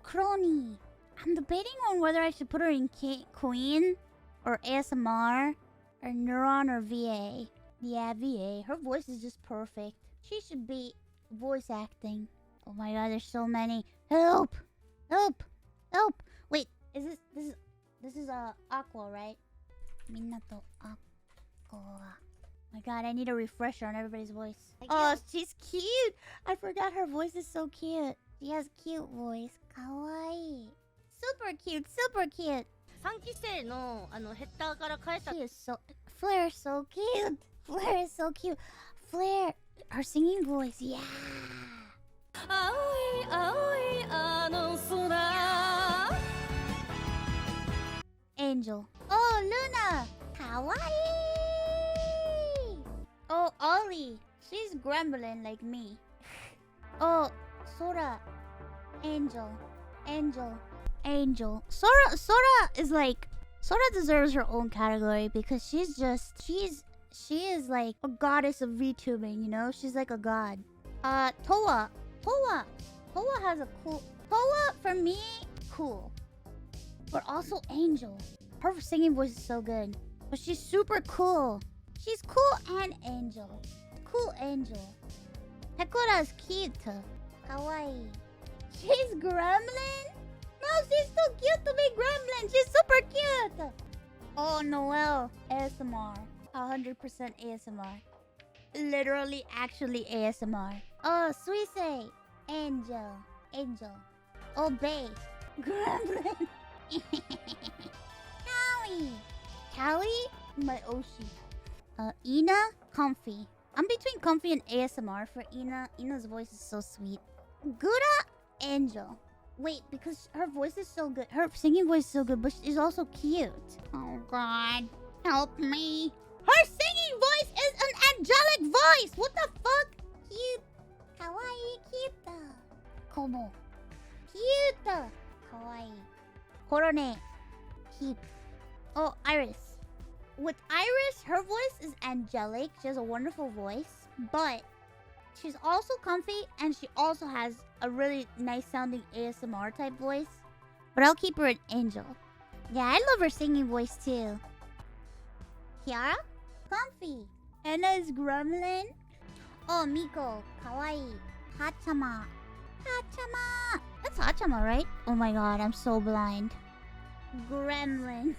Crony. I'm debating on whether I should put her in Queen or ASMR or Neuron or VA. Yeah, VA. Her voice is just perfect. She should be voice acting. Oh my god, there's so many. Help! Help! Help! Wait, this is Aqua, right? Minato Aqua. My god, I need a refresher on everybody's voice. Oh, she's cute! I forgot her voice is so cute. She has cute voice. Kawaii. Super cute, super cute. 3期生のヘッダーから返した She is so... Flair is so cute. Flair is so cute. Flair, her singing voice, yeah. 青い青いあの空 Angel. Oh, Luna. Kawaii. Oh, Ollie. She's grumbling like me. Oh, Sora. Angel. Angel. Angel. Sora is like... Sora deserves her own category because she is like a goddess of VTubing, you know? She's like a god. Toa. Toa has a cool... Toa, for me, cool. But also Angel. Her singing voice is so good. But she's super cool. She's cool and Angel. Cool Angel. Hekura's cute. Kawaii. She's gremlin? No, she's too cute to be gremlin. She's super cute. Oh, Noelle. ASMR. 100% ASMR. Literally, actually ASMR. Oh, Suisei. Angel. Angel. Obey. Gremlin. Callie. Callie? My Oshi. Ina? Comfy. I'm between Comfy and ASMR for Ina. Ina's voice is so sweet. Gura? Angel. Wait, because her voice is so good. Her singing voice is so good, but she's also cute. Oh god. Help me. Her singing voice is an angelic voice! What the fuck? Cute. Kawaii cute. Komo. Cute. Kawaii. Korone. Cute. Oh, Iris. With Iris, her voice is angelic. She has a wonderful voice. But she's also comfy and she also has a really nice sounding ASMR type voice. But I'll keep her an angel. Yeah, I love her singing voice too. Kiara? Comfy. Anna's gremlin. Oh, Miko. Kawaii. Hachama. Hachama. That's Hachama, right? Oh my god, I'm so blind. Gremlin.